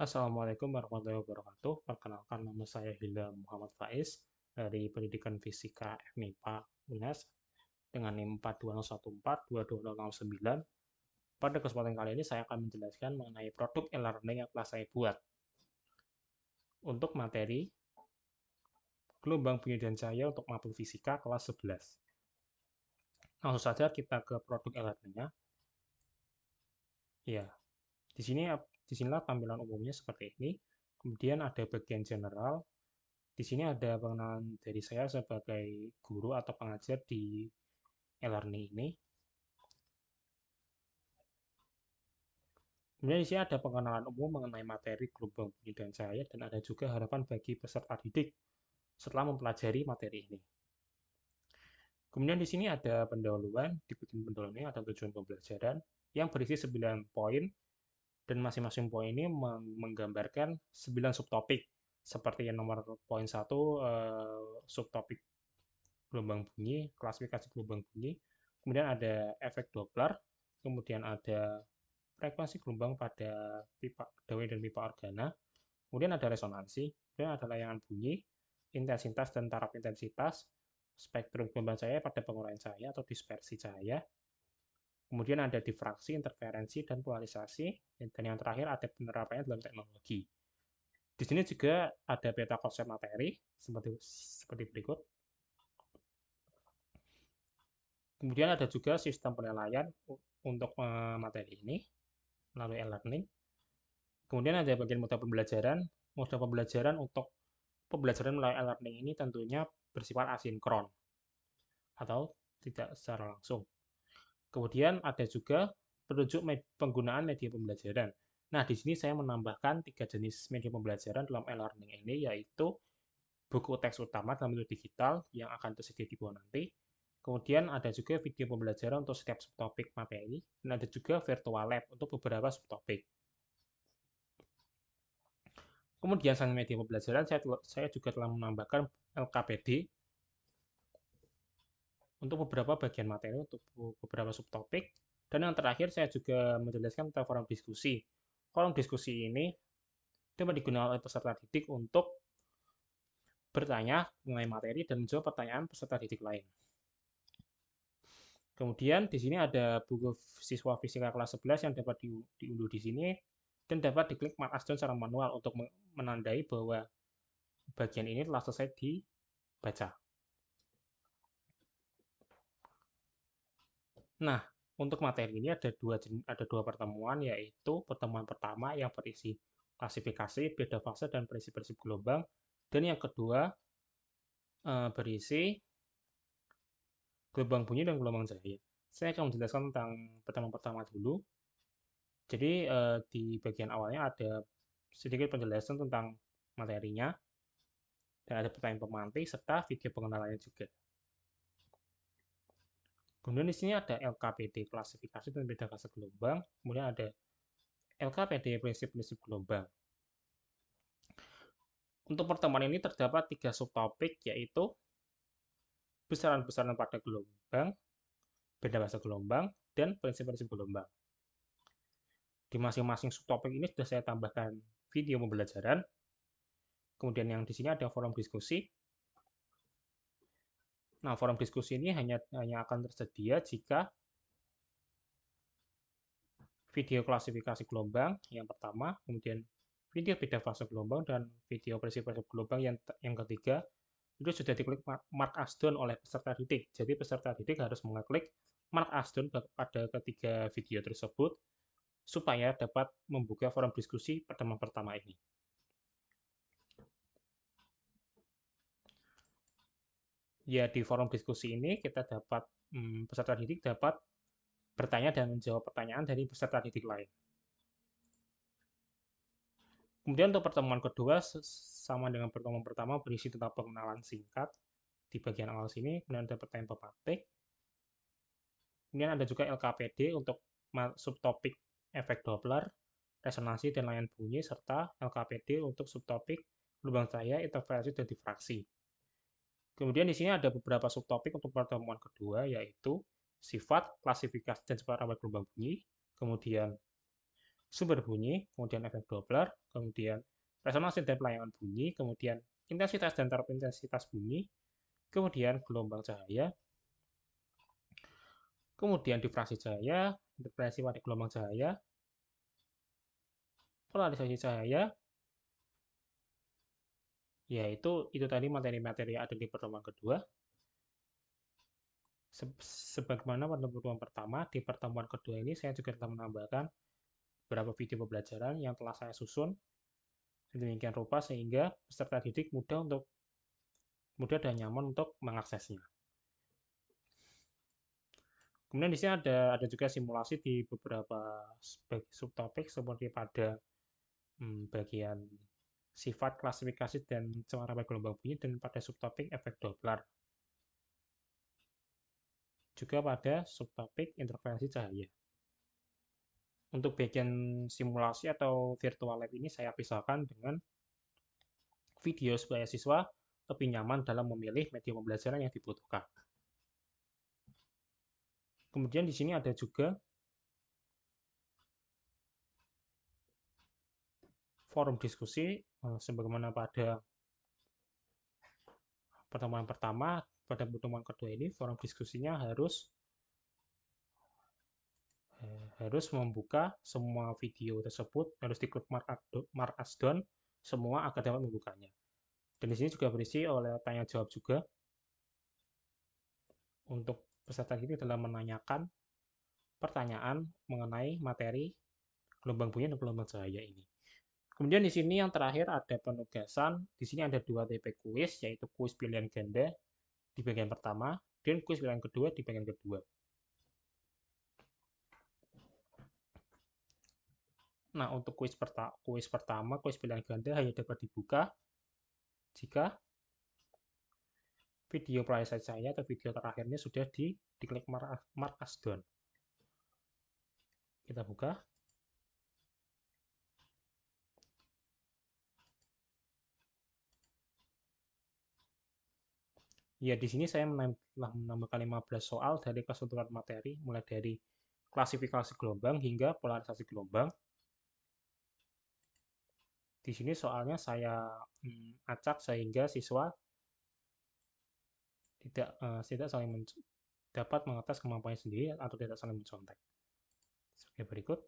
Assalamualaikum warahmatullahi wabarakatuh. Perkenalkan nama saya Hilal Muhammad Faiz dari Pendidikan Fisika FMIPA UNES dengan NIM 42014-22009. Pada kesempatan kali ini saya akan menjelaskan mengenai produk e-learning yang telah saya buat untuk materi gelombang bunyi dan cahaya untuk mapel fisika kelas 11. Langsung saja kita ke produk e-learningnya. Ya, di sini disinilah tampilan umumnya seperti ini. Kemudian ada bagian general. Di sini ada pengenalan dari saya sebagai guru atau pengajar di e-learning ini. Kemudian di sini ada pengenalan umum mengenai materi gelombang bunyi dan cahaya dan ada juga harapan bagi peserta didik setelah mempelajari materi ini. Kemudian di sini ada pendahuluan, di bagian pendahuluan ini ada tujuan pembelajaran yang berisi 9 poin dan masing-masing poin ini menggambarkan 9 subtopik seperti yang nomor poin 1 subtopik gelombang bunyi, klasifikasi gelombang bunyi, kemudian ada efek Doppler, kemudian ada frekuensi gelombang pada pipa dawai dan pipa organa, kemudian ada resonansi, kemudian ada layangan bunyi, intensitas dan taraf intensitas, spektrum gelombang cahaya pada penguraian cahaya atau dispersi cahaya, kemudian ada difraksi, interferensi, dan polarisasi, dan yang terakhir ada penerapannya dalam teknologi. Di sini juga ada peta konsep materi seperti berikut. Kemudian ada juga sistem penilaian untuk materi ini melalui e-learning. Kemudian ada bagian modal pembelajaran. Modal pembelajaran untuk pembelajaran melalui e-learning ini tentunya bersifat asinkron atau tidak secara langsung. Kemudian ada juga petunjuk penggunaan media pembelajaran. Nah, di sini saya menambahkan 3 jenis media pembelajaran dalam e-learning ini, yaitu buku teks utama dalam bentuk digital yang akan tersedia di bawah nanti. Kemudian ada juga video pembelajaran untuk setiap subtopik materi, dan ada juga virtual lab untuk beberapa subtopik. Kemudian selain media pembelajaran, saya juga telah menambahkan LKPD untuk beberapa bagian materi, untuk beberapa subtopik. Dan yang terakhir, saya juga menjelaskan tentang forum diskusi. Forum diskusi ini dapat digunakan oleh peserta didik untuk bertanya mengenai materi dan menjawab pertanyaan peserta didik lain. Kemudian di sini ada buku siswa fisika kelas 11 yang dapat diunduh di sini dan dapat diklik markdown secara manual untuk menandai bahwa bagian ini telah selesai dibaca. Nah, untuk materi ini ada dua pertemuan, yaitu pertemuan pertama yang berisi klasifikasi, beda fase, dan prinsip-prinsip gelombang, dan yang kedua berisi gelombang bunyi dan gelombang cahaya. Saya akan menjelaskan tentang pertemuan pertama dulu. Jadi di bagian awalnya ada sedikit penjelasan tentang materinya, dan ada pertanyaan pemantik, serta video pengenalannya juga. Kemudian di sini ada LKPD, klasifikasi dan beda fase gelombang. Kemudian ada LKPD, prinsip-prinsip gelombang. Untuk pertemuan ini terdapat 3 subtopik, yaitu besaran-besaran pada gelombang, beda fase gelombang, dan prinsip-prinsip gelombang. Di masing-masing subtopik ini sudah saya tambahkan video pembelajaran. Kemudian yang di sini ada forum diskusi. Nah, forum diskusi ini hanya akan tersedia jika video klasifikasi gelombang yang pertama, kemudian video beda fase gelombang, dan video prinsip-prinsip gelombang yang ketiga, itu sudah diklik mark as done oleh peserta didik. Jadi peserta didik harus mengeklik mark as done pada ketiga video tersebut supaya dapat membuka forum diskusi pertemuan pertama ini. Ya, di forum diskusi ini kita dapat peserta didik dapat bertanya dan menjawab pertanyaan dari peserta didik lain. Kemudian untuk pertemuan kedua sama dengan pertemuan pertama berisi tentang pengenalan singkat di bagian awal sini, kemudian ada pertanyaan pemantik. Kemudian ada juga LKPD untuk subtopik efek Doppler, resonansi dan layan bunyi, serta LKPD untuk subtopik gelombang cahaya, interferensi dan difraksi. Kemudian di sini ada beberapa subtopik untuk pertemuan kedua, yaitu sifat, klasifikasi dan parameter gelombang bunyi, kemudian sumber bunyi, kemudian efek Doppler, kemudian resonansi dan pelayangan bunyi, kemudian intensitas dan taraf intensitas bunyi, kemudian gelombang cahaya, kemudian difraksi cahaya, interferensi pada gelombang cahaya, polarisasi cahaya, yaitu itu tadi materi-materi yang ada di pertemuan kedua. Sebagaimana pada pertemuan pertama, di pertemuan kedua ini saya juga telah menambahkan beberapa video pembelajaran yang telah saya susun sedemikian rupa sehingga peserta didik mudah dan nyaman untuk mengaksesnya. Kemudian di sini ada juga simulasi di beberapa subtopik seperti pada bagian sifat, klasifikasi, dan cemaran gelombang bunyi, dan pada subtopik efek Doppler. Juga pada subtopik interferensi cahaya. Untuk bagian simulasi atau virtual lab ini saya pisahkan dengan video supaya siswa lebih nyaman dalam memilih media pembelajaran yang dibutuhkan. Kemudian di sini ada juga forum diskusi, sebagaimana pada pertemuan pertama, pada pertemuan kedua ini forum diskusinya harus membuka semua video tersebut, harus diklik mark as done semua agar dapat membukanya. Dan di sini juga berisi oleh tanya jawab juga untuk peserta ini dalam menanyakan pertanyaan mengenai materi gelombang bunyi dan gelombang cahaya ini. Kemudian di sini yang terakhir ada penugasan. Di sini ada 2 tipe kuis, yaitu kuis pilihan ganda di bagian pertama dan kuis pilihan kedua di bagian kedua. Nah, untuk kuis pertama, kuis pilihan ganda hanya dapat dibuka jika video polarisasi saya atau video terakhirnya sudah diklik mark as done. Kita buka. Ya, di sini saya menambahkan 15 soal dari keseluruhan materi, mulai dari klasifikasi gelombang hingga polarisasi gelombang. Di sini soalnya saya acak sehingga siswa tidak saling dapat mengetes kemampuannya sendiri atau tidak saling mencontek. Sebagai berikut.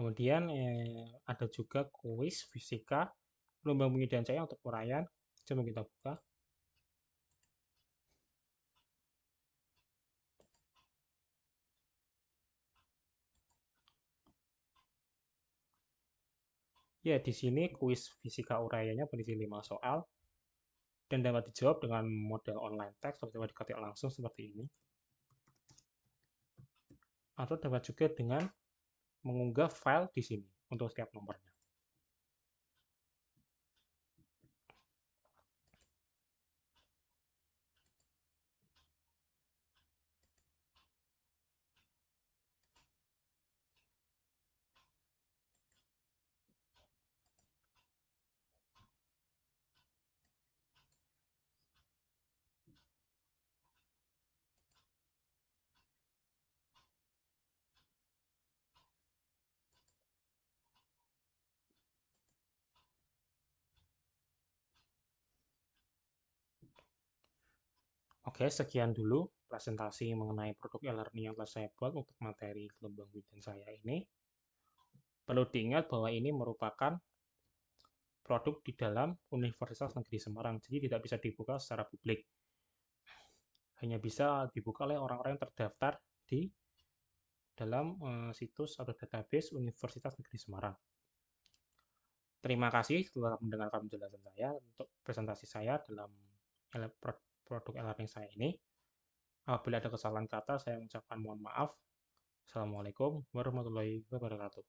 Kemudian ada juga kuis fisika, gelombang bunyi dan cahaya untuk uraian. Coba kita buka. Ya, di sini kuis fisika uraiannya berisi 5 soal dan dapat dijawab dengan model online text atau dapat diketik langsung seperti ini. Atau dapat juga dengan mengunggah file di sini untuk setiap nomornya. Oke, sekian dulu presentasi mengenai produk e-learning yang telah saya buat untuk materi gelombang bunyi dan cahaya ini. Perlu diingat bahwa ini merupakan produk di dalam Universitas Negeri Semarang, jadi tidak bisa dibuka secara publik. Hanya bisa dibuka oleh orang-orang yang terdaftar di dalam situs atau database Universitas Negeri Semarang. Terima kasih telah mendengarkan penjelasan saya untuk presentasi saya dalam produk e-learning saya ini. Apabila ada kesalahan kata, saya mengucapkan mohon maaf. Assalamualaikum warahmatullahi wabarakatuh.